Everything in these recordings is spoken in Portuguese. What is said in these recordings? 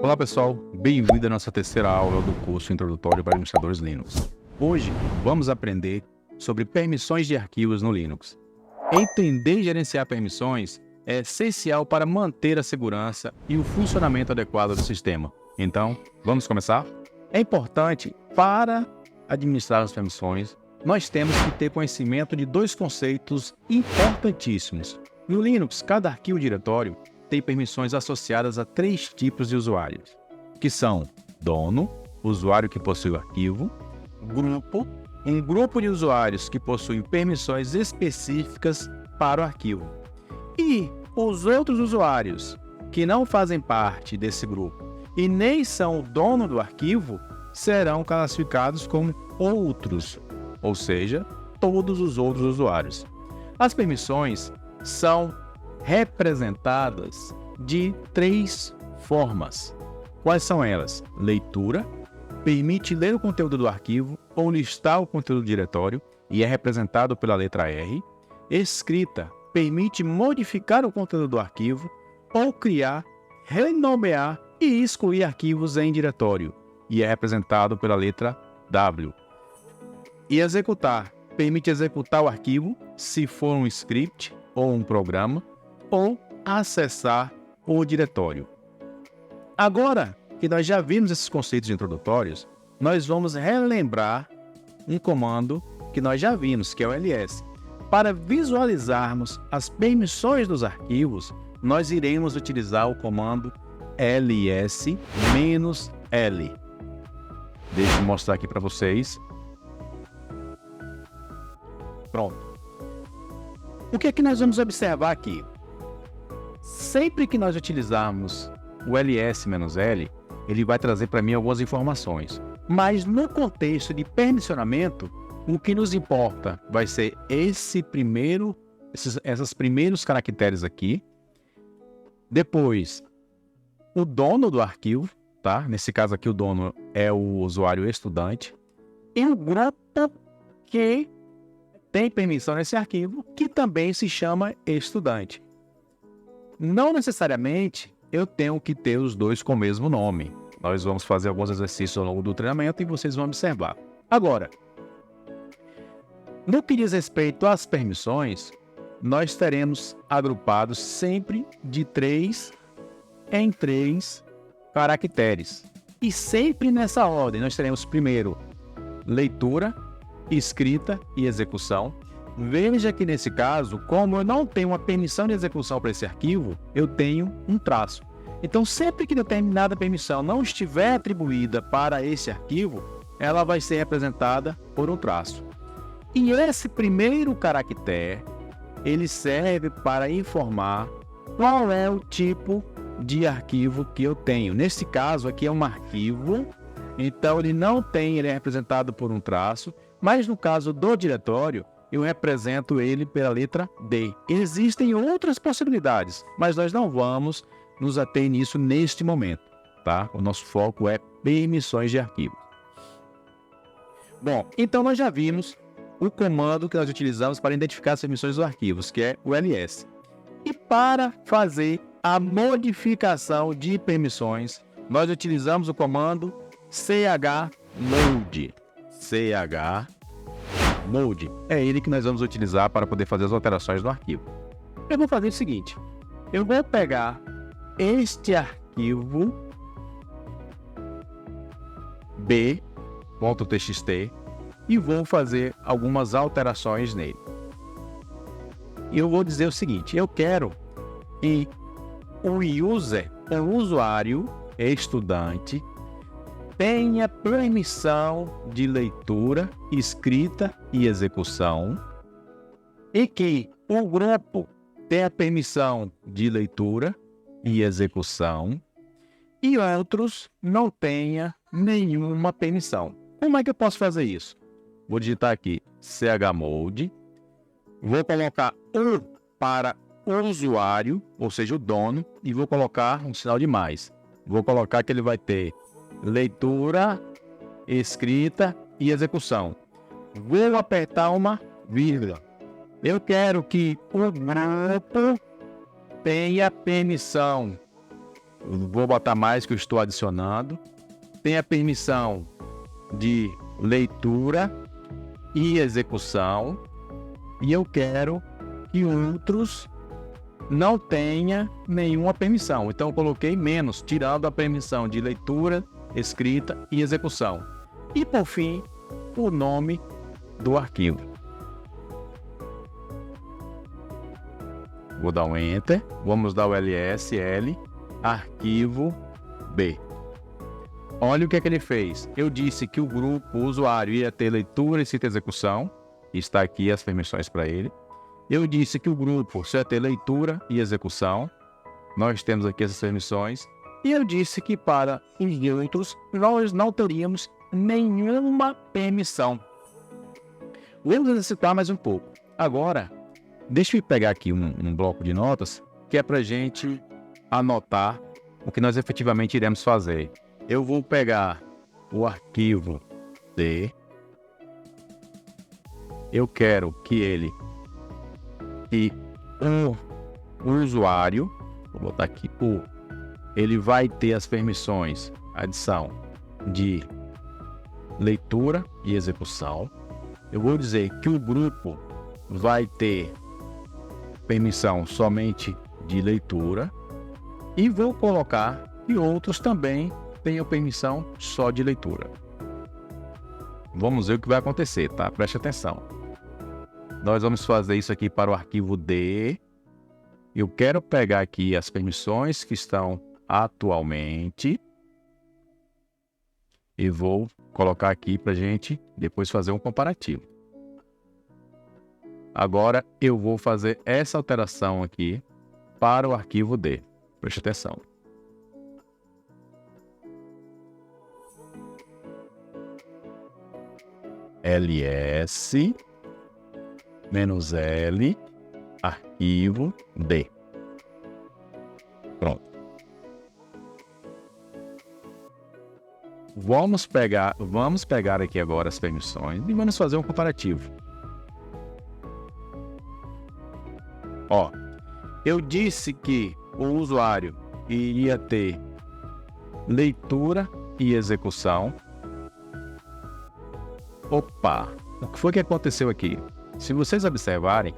Olá pessoal, bem-vindo à nossa terceira aula do curso Introdutório para Administradores Linux. Hoje vamos aprender sobre permissões de arquivos no Linux. Entender e gerenciar permissões é essencial para manter a segurança e o funcionamento adequado do sistema. Então, vamos começar? É importante, para administrar as permissões, nós temos que ter conhecimento de dois conceitos importantíssimos. No Linux, cada arquivo diretório tem permissões associadas a três tipos de usuários, que são dono, usuário que possui o arquivo, grupo, um grupo de usuários que possuem permissões específicas para o arquivo, e os outros usuários que não fazem parte desse grupo e nem são o dono do arquivo serão classificados como outros, ou seja, todos os outros usuários. As permissões são representadas de três formas. Quais são elas? Leitura, permite ler o conteúdo do arquivo ou listar o conteúdo do diretório e é representado pela letra R. Escrita, permite modificar o conteúdo do arquivo ou criar, renomear e excluir arquivos em diretório e é representado pela letra W. E executar, permite executar o arquivo se for um script ou um programa, ou acessar o diretório. Agora que nós já vimos esses conceitos introdutórios, nós vamos relembrar um comando que nós já vimos, que é o ls. Para visualizarmos as permissões dos arquivos, nós iremos utilizar o comando ls-l. Deixa eu mostrar aqui para vocês. Pronto. O que é que nós vamos observar aqui? Sempre que nós utilizarmos o ls-l, ele vai trazer para mim algumas informações. Mas no contexto de permissionamento, o que nos importa vai ser esses primeiros caracteres aqui. Depois, o dono do arquivo, tá? Nesse caso aqui o dono é o usuário estudante. E o grupo que tem permissão nesse arquivo, que também se chama estudante. Não necessariamente eu tenho que ter os dois com o mesmo nome. Nós vamos fazer alguns exercícios ao longo do treinamento e vocês vão observar. Agora, no que diz respeito às permissões, nós teremos agrupados sempre de 3 em 3 caracteres. E sempre nessa ordem, nós teremos primeiro leitura, escrita e execução. Veja que nesse caso, como eu não tenho uma permissão de execução para esse arquivo, eu tenho um traço. Então, sempre que determinada permissão não estiver atribuída para esse arquivo, ela vai ser representada por um traço. E esse primeiro caractere, ele serve para informar qual é o tipo de arquivo que eu tenho. Nesse caso aqui é um arquivo, então ele é representado por um traço, mas no caso do diretório, eu represento ele pela letra D. Existem outras possibilidades, mas nós não vamos nos ater nisso neste momento, tá? O nosso foco é permissões de arquivo. Bom, então nós já vimos o comando que nós utilizamos para identificar as permissões dos arquivos, que é o ls. E para fazer a modificação de permissões, nós utilizamos o comando chmod. Chmod é ele que nós vamos utilizar para poder fazer as alterações no arquivo. Eu vou fazer o seguinte, eu vou pegar este arquivo b.txt e vou fazer algumas alterações nele. E eu vou dizer o seguinte, eu quero que o usuário estudante, tenha permissão de leitura, escrita e execução, e que o grupo tenha permissão de leitura e execução, e outros não tenha nenhuma permissão. Como é que eu posso fazer isso? Vou digitar aqui chmod, vou colocar para o usuário, ou seja, o dono, e vou colocar um sinal de mais. Vou colocar que ele vai ter leitura, escrita e execução. Vou apertar uma vírgula. Eu quero que o grupo tenha permissão vou botar mais que eu estou adicionando. Tem a permissão de leitura e execução. E eu quero que outros não tenha nenhuma permissão. Então eu coloquei menos, tirando a permissão de leitura, escrita e execução. E por fim, o nome do arquivo. Vou dar um Enter. Vamos dar o LSL, arquivo B. Olha o que é que ele fez. Eu disse que o grupo, o usuário, ia ter leitura, escrita e execução. Está aqui as permissões para ele. Eu disse que o grupo só ia ter leitura e execução. Nós temos aqui essas permissões. E eu disse que para os outros nós não teríamos nenhuma permissão. Vamos exercitar mais um pouco. Agora, deixa eu pegar aqui um bloco de notas que é para a gente anotar o que nós efetivamente iremos fazer. Eu vou pegar o arquivo D. Eu quero que o usuário, vou botar aqui ele vai ter as permissões, adição de leitura e execução. Eu vou dizer que o grupo vai ter permissão somente de leitura e vou colocar que outros também tenham permissão só de leitura. Vamos ver o que vai acontecer, tá? Preste atenção. Nós vamos fazer isso aqui para o arquivo D. Eu quero pegar aqui as permissões que estão atualmente e vou colocar aqui para a gente depois fazer um comparativo. Agora eu vou fazer essa alteração aqui para o arquivo D. Preste atenção. ls-l arquivo D. Pronto. Vamos pegar aqui agora as permissões e vamos fazer um comparativo. Ó, eu disse que o usuário iria ter leitura e execução. Opa, o que foi que aconteceu aqui? Se vocês observarem,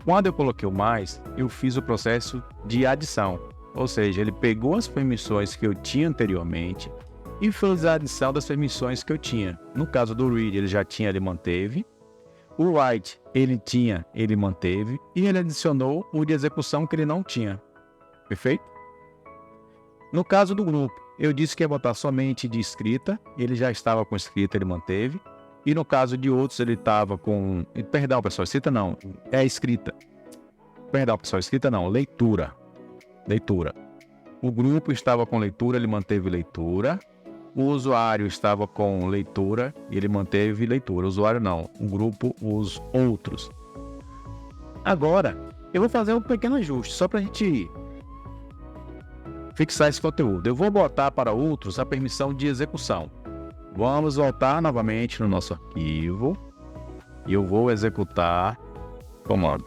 quando eu coloquei o mais, eu fiz o processo de adição. Ou seja, ele pegou as permissões que eu tinha anteriormente e fez a adição das permissões que eu tinha. No caso do read, ele já tinha, ele manteve. O write, ele tinha, ele manteve. E ele adicionou o de execução que ele não tinha. Perfeito? No caso do grupo, eu disse que ia botar somente de escrita. Ele já estava com escrita, ele manteve. E no caso de outros, ele estava com... Perdão, pessoal, escrita não. É escrita. Perdão, pessoal, escrita não. Leitura. Leitura. O grupo estava com leitura, ele manteve leitura. O usuário estava com leitura e ele manteve leitura. O usuário não. O grupo, os outros. Agora, eu vou fazer um pequeno ajuste, só para a gente fixar esse conteúdo. Eu vou botar para outros a permissão de execução. Vamos voltar novamente no nosso arquivo e eu vou executar comando.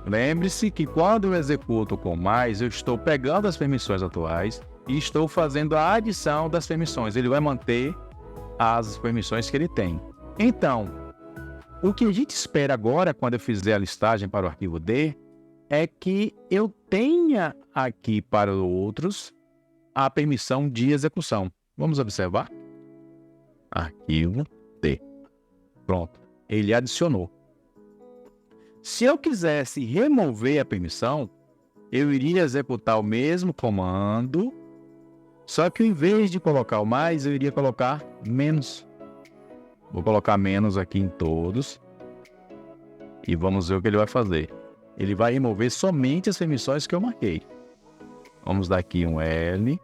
Lembre-se que quando eu executo com mais, eu estou pegando as permissões atuais e estou fazendo a adição das permissões. Ele vai manter as permissões que ele tem. Então, o que a gente espera agora, quando eu fizer a listagem para o arquivo D, é que eu tenha aqui para outros a permissão de execução. Vamos observar? Arquivo D. Pronto. Ele adicionou. Se eu quisesse remover a permissão, eu iria executar o mesmo comando, só que em vez de colocar o mais, eu iria colocar menos. Vou colocar menos aqui em todos. E vamos ver o que ele vai fazer. Ele vai remover somente as permissões que eu marquei. Vamos dar aqui um L,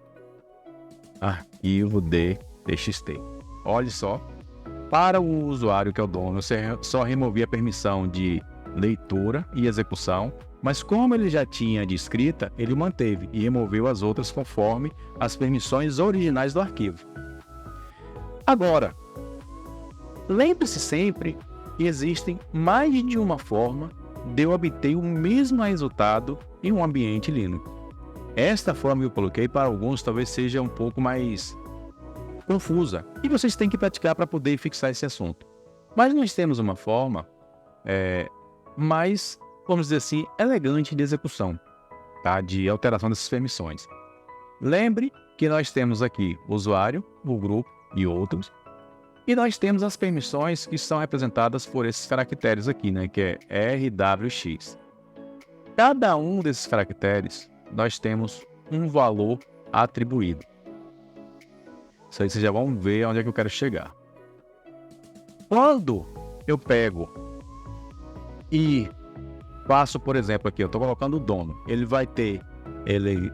arquivo D, txt. Olha só, para o usuário que é o dono, eu só removi a permissão de leitura e execução, mas como ele já tinha de escrita, ele manteve e removeu as outras conforme as permissões originais do arquivo. Agora, lembre-se sempre que existem mais de uma forma de eu obter o mesmo resultado em um ambiente Linux. Esta forma que eu coloquei, para alguns talvez seja um pouco mais confusa, e vocês têm que praticar para poder fixar esse assunto. Mas nós temos uma forma mais, vamos dizer assim, elegante de execução, tá? De alteração dessas permissões. Lembre que nós temos aqui o usuário, o grupo e outros, e nós temos as permissões que são representadas por esses caracteres aqui, né? Que é RWX. Cada um desses caracteres, nós temos um valor atribuído. Isso aí vocês já vão ver onde é que eu quero chegar. Quando eu pego e faço, por exemplo, aqui, eu estou colocando o dono, ele vai ter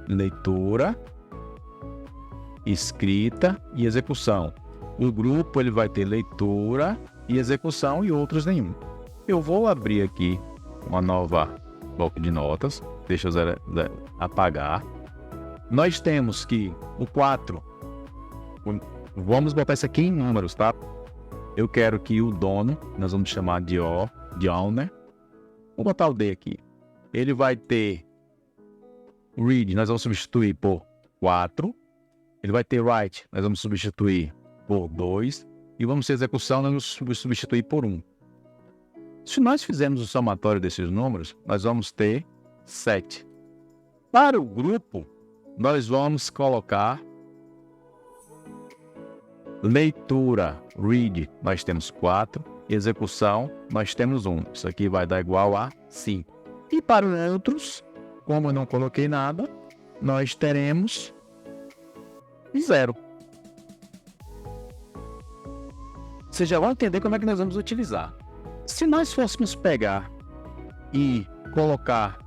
leitura, escrita e execução. O grupo ele vai ter leitura e execução e outros nenhum. Eu vou abrir aqui uma nova bloco de notas, deixa eu apagar. Nós temos que o 4, vamos botar isso aqui em números, tá? Eu quero que o dono, nós vamos chamar de owner. Vou botar o D aqui. Ele vai ter read, nós vamos substituir por 4. Ele vai ter write, nós vamos substituir por 2. E vamos ter execução, nós vamos substituir por 1. Se nós fizermos o somatório desses números, nós vamos ter 7. Para o grupo, nós vamos colocar leitura, read, nós temos 4. Execução, nós temos 1. Isso aqui vai dar igual a 5. E para os outros, como eu não coloquei nada, nós teremos 0. Vocês já vão entender como é que nós vamos utilizar. Se nós fôssemos pegar e colocar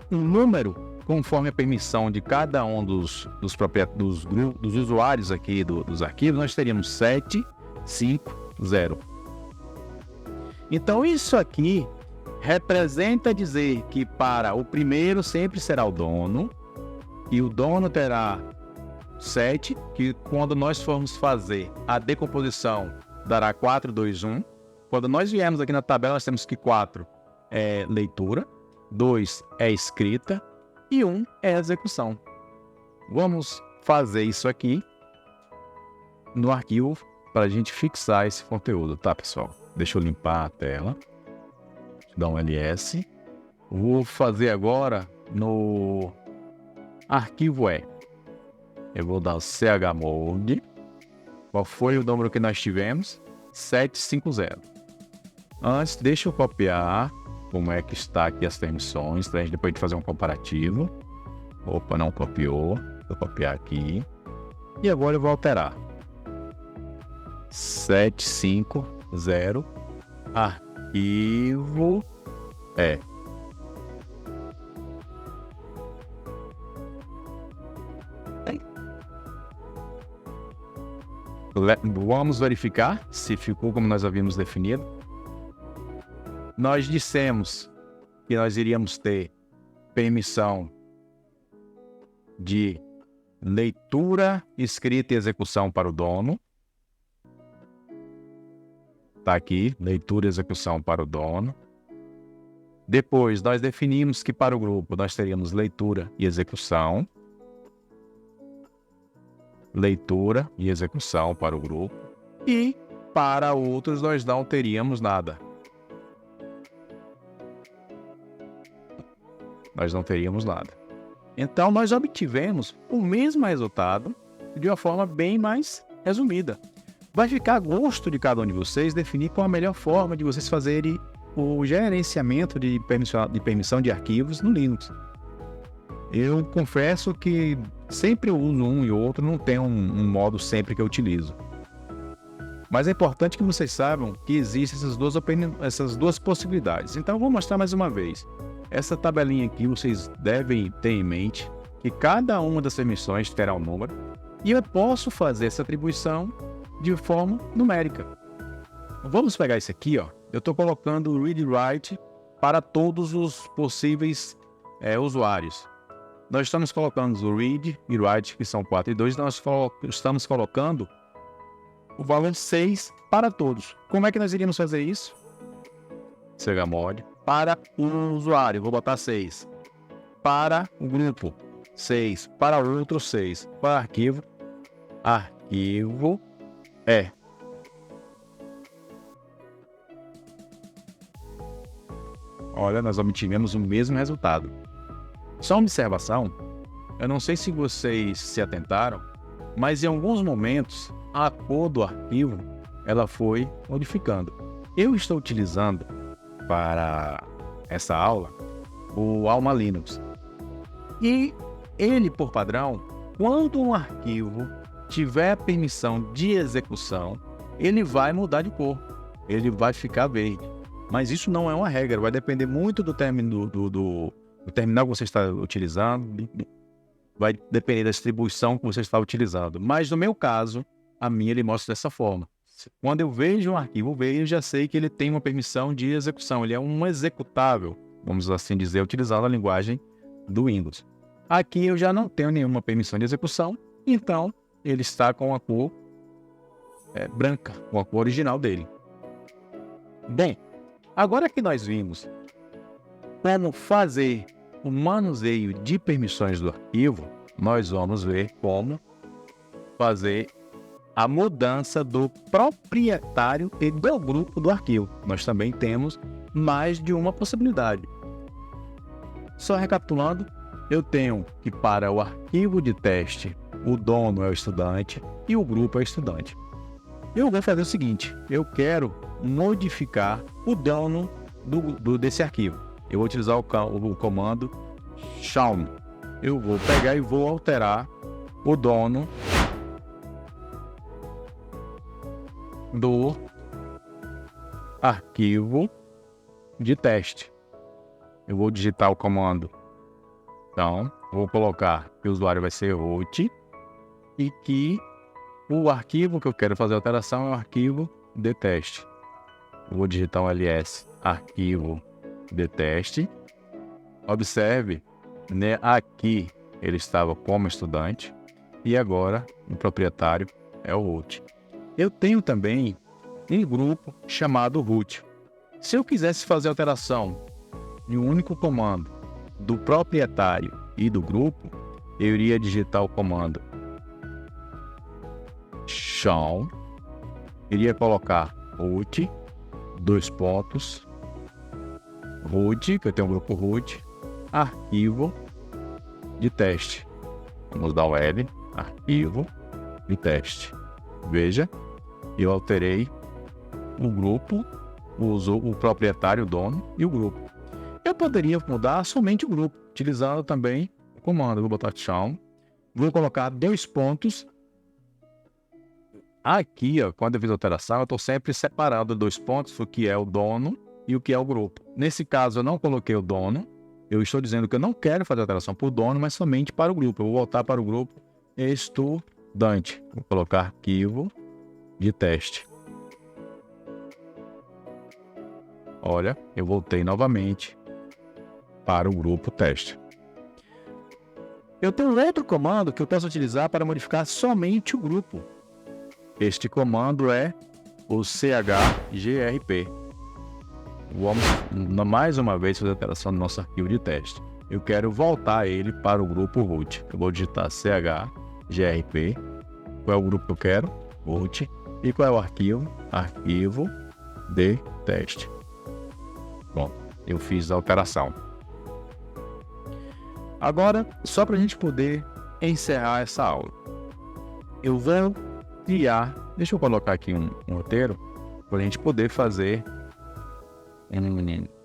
um número conforme a permissão de cada um dos usuários aqui dos arquivos, nós teríamos 7, 5, 0. Então isso aqui representa dizer que para o primeiro sempre será o dono, e o dono terá 7, que quando nós formos fazer a decomposição dará 4, 2, 1. Quando nós viermos aqui na tabela, nós temos que 4 é leitura, 2 é escrita e 1 é execução. Vamos fazer isso aqui no arquivo para a gente fixar esse conteúdo, tá, pessoal? Deixa eu limpar a tela. Deixa eu dar um ls. Vou fazer agora no arquivo E. Eu vou dar o chmod. Qual foi o número que nós tivemos? 750. Antes, deixa eu copiar como é que está aqui as permissões, para a gente depois de fazer um comparativo. Opa, não copiou. Vou copiar aqui. E agora eu vou alterar. 750 arquivo E. Vamos verificar se ficou como nós havíamos definido. Nós dissemos que nós iríamos ter permissão de leitura, escrita e execução para o dono. Está aqui, leitura e execução para o dono. Depois, nós definimos que para o grupo nós teríamos leitura e execução. Leitura e execução para o grupo. E para outros nós não teríamos nada. Nós não teríamos nada. Então nós obtivemos o mesmo resultado de uma forma bem mais resumida. Vai ficar a gosto de cada um de vocês definir qual a melhor forma de vocês fazerem o gerenciamento de permissão de arquivos no Linux. Eu confesso que sempre eu uso um e outro, não tem um modo sempre que eu utilizo. Mas é importante que vocês saibam que existem essas duas possibilidades. Então eu vou mostrar mais uma vez. Essa tabelinha aqui vocês devem ter em mente que cada uma das permissões terá um número e eu posso fazer essa atribuição de forma numérica. Vamos pegar isso aqui, ó. Eu estou colocando o read e write para todos os possíveis usuários. Nós estamos colocando o read e write, que são 4 e 2, nós estamos colocando o valor 6 para todos. Como é que nós iríamos fazer isso? Chmod, Para o usuário, vou botar 6. Para o grupo, 6. Para o outro, 6. Para o arquivo, arquivo é. Olha, nós obtivemos o mesmo resultado. Só uma observação, eu não sei se vocês se atentaram, mas em alguns momentos a cor do arquivo ela foi modificando. Eu estou utilizando para essa aula o Alma Linux. E ele, por padrão, quando um arquivo tiver permissão de execução, ele vai mudar de cor, ele vai ficar verde. Mas isso não é uma regra, vai depender muito do terminal que você está utilizando, vai depender da distribuição que você está utilizando. Mas no meu caso, a minha ele mostra dessa forma. Quando eu vejo um arquivo verde, eu já sei que ele tem uma permissão de execução, ele é um executável, vamos assim dizer, utilizando a linguagem do Windows. Aqui eu já não tenho nenhuma permissão de execução, então ele está com a cor branca, com a cor original dele. Bem, agora que nós vimos como fazer o manuseio de permissões do arquivo, nós vamos ver como fazer a mudança do proprietário e do grupo do arquivo. Nós também temos mais de uma possibilidade. Só recapitulando, eu tenho que para o arquivo de teste, o dono é o estudante e o grupo é o estudante. Eu vou fazer o seguinte, eu quero modificar o dono desse arquivo. Eu vou utilizar o comando shawn. Eu vou pegar e vou alterar o dono do arquivo de teste. Eu vou digitar o comando. Então, vou colocar que o usuário vai ser root e que o arquivo que eu quero fazer a alteração é o arquivo de teste. Eu vou digitar um ls arquivo de teste. Observe, né, aqui ele estava como estudante e agora o proprietário é o root. Eu tenho também um grupo chamado root. Se eu quisesse fazer alteração em um único comando do proprietário e do grupo, eu iria digitar o comando shawn, iria colocar root, root, que eu tenho um grupo root, arquivo de teste. Vamos dar o L, arquivo de teste. Veja, eu alterei o grupo, o proprietário, o dono e o grupo. Eu poderia mudar somente o grupo, utilizando também o comando. Vou botar shawn, vou colocar 2 pontos. Aqui, ó, quando eu fiz a alteração, eu estou sempre separando 2 pontos, o que é o dono e o que é o grupo. Nesse caso, eu não coloquei o dono. Eu estou dizendo que eu não quero fazer a alteração para o dono, mas somente para o grupo. Eu vou voltar para o grupo estudante. Vou colocar arquivo de teste. Olha, eu voltei novamente para o grupo teste. Eu tenho outro comando que eu posso utilizar para modificar somente o grupo. Este comando é o chgrp. Vamos mais uma vez fazer a alteração do nosso arquivo de teste. Eu quero voltar ele para o grupo root. Eu vou digitar chgrp. Qual é o grupo que eu quero? Root. E qual é o arquivo? Arquivo de teste. Bom, eu fiz a alteração. Agora, só para a gente poder encerrar essa aula, eu vou criar, deixa eu colocar aqui um roteiro, para a gente poder fazer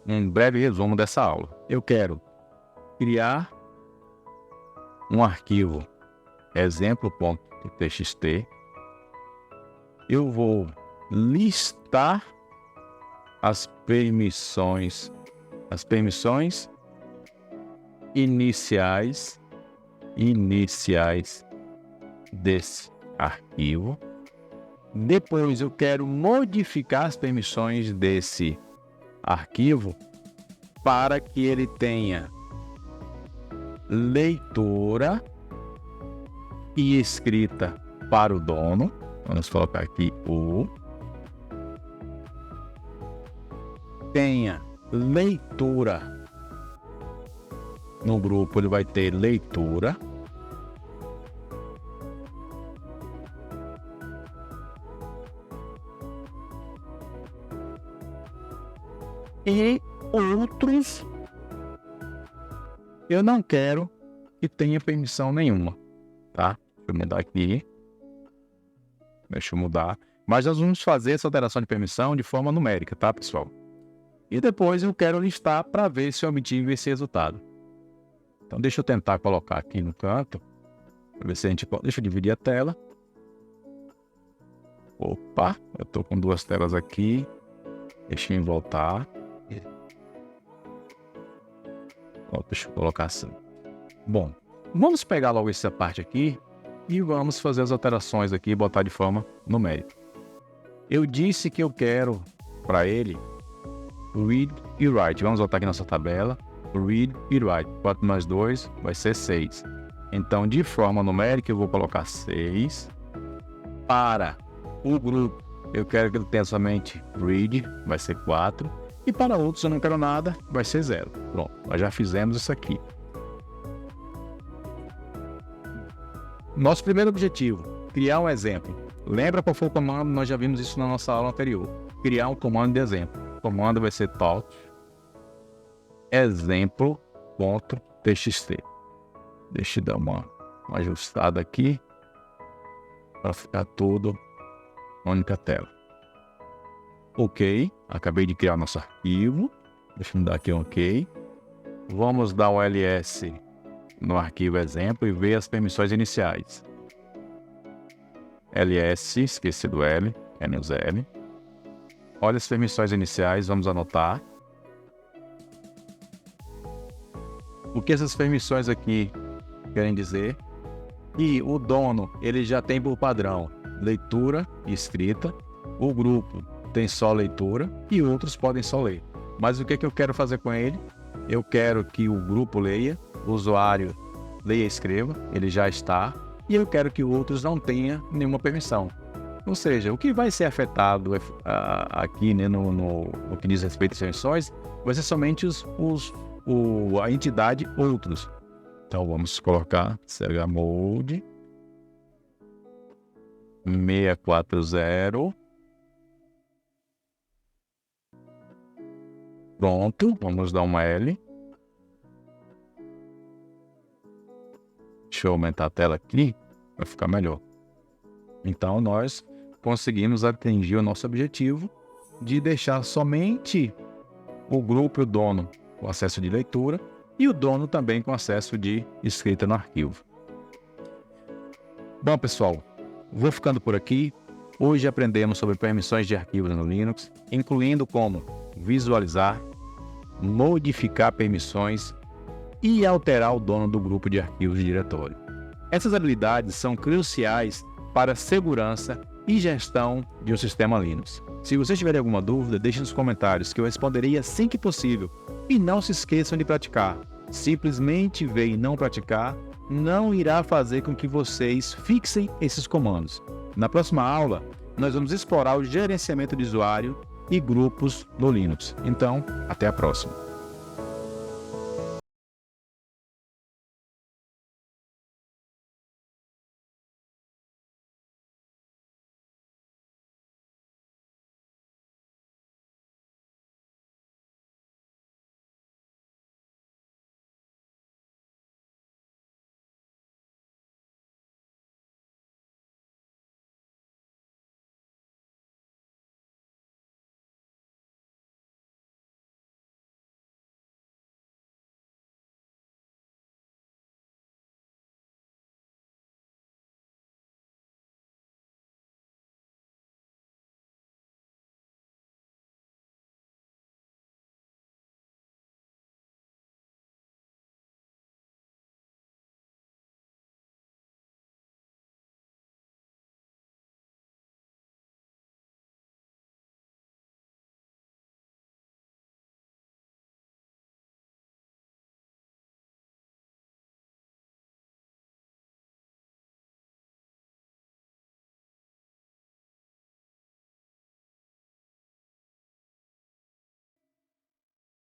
um breve resumo dessa aula. Eu quero criar um arquivo exemplo.txt. Eu vou listar as permissões iniciais desse arquivo. Depois eu quero modificar as permissões desse arquivo para que ele tenha leitura e escrita para o dono. Vamos colocar aqui tenha leitura. No grupo ele vai ter leitura. E outros, eu não quero que tenha permissão nenhuma, tá? Deixa eu mudar aqui. Deixa eu mudar. Mas nós vamos fazer essa alteração de permissão de forma numérica, tá, pessoal? E depois eu quero listar para ver se eu obtive esse resultado. Então deixa eu tentar colocar aqui no canto. Para ver se a gente pode... Deixa eu dividir a tela. Opa, eu estou com duas telas aqui. Deixa eu voltar. Deixa eu colocar assim. Bom, vamos pegar logo essa parte aqui e vamos fazer as alterações aqui e botar de forma numérica. Eu disse que eu quero para ele read e write. Vamos voltar aqui nossa tabela. Read e write. 4 mais 2 vai ser 6. Então, de forma numérica, eu vou colocar 6. Para o grupo, eu quero que ele tenha somente read, vai ser 4. E para outros, eu não quero nada, vai ser 0. Pronto, nós já fizemos isso aqui. Nosso primeiro objetivo, criar um exemplo. Lembra qual foi o comando? Nós já vimos isso na nossa aula anterior. Criar um comando de exemplo. O comando vai ser taught exemplo.txt. Deixa eu dar uma ajustada aqui para ficar tudo na única tela. Ok, acabei de criar nosso arquivo. Deixa eu dar aqui um ok. Vamos dar um ls no arquivo exemplo e ver as permissões iniciais. ls, esqueci do L, -L. Olha as permissões iniciais, vamos anotar. O que essas permissões aqui querem dizer? E o dono, ele já tem por padrão leitura e escrita. O grupo tem só leitura e outros podem só ler. Mas o que eu quero fazer com ele? Eu quero que o grupo leia, o usuário leia e escreva, ele já está, e eu quero que outros não tenham nenhuma permissão. Ou seja, o que vai ser afetado aqui, né, no que diz respeito às permissões, vai ser somente a entidade outros. Então vamos colocar chmod 640. Pronto, vamos dar uma L. Deixa eu aumentar a tela aqui para ficar melhor. Então nós conseguimos atingir o nosso objetivo de deixar somente o grupo e o dono com acesso de leitura e o dono também com acesso de escrita no arquivo. Bom, pessoal, vou ficando por aqui. Hoje aprendemos sobre permissões de arquivos no Linux, incluindo como visualizar, modificar permissões e alterar o dono do grupo de arquivos de diretório. Essas habilidades são cruciais para a segurança e gestão de um sistema Linux. Se vocês tiverem alguma dúvida, deixe nos comentários que eu responderei assim que possível. E não se esqueçam de praticar. Simplesmente ver e não praticar não irá fazer com que vocês fixem esses comandos. Na próxima aula, nós vamos explorar o gerenciamento de usuário e grupos no Linux. Então, até a próxima.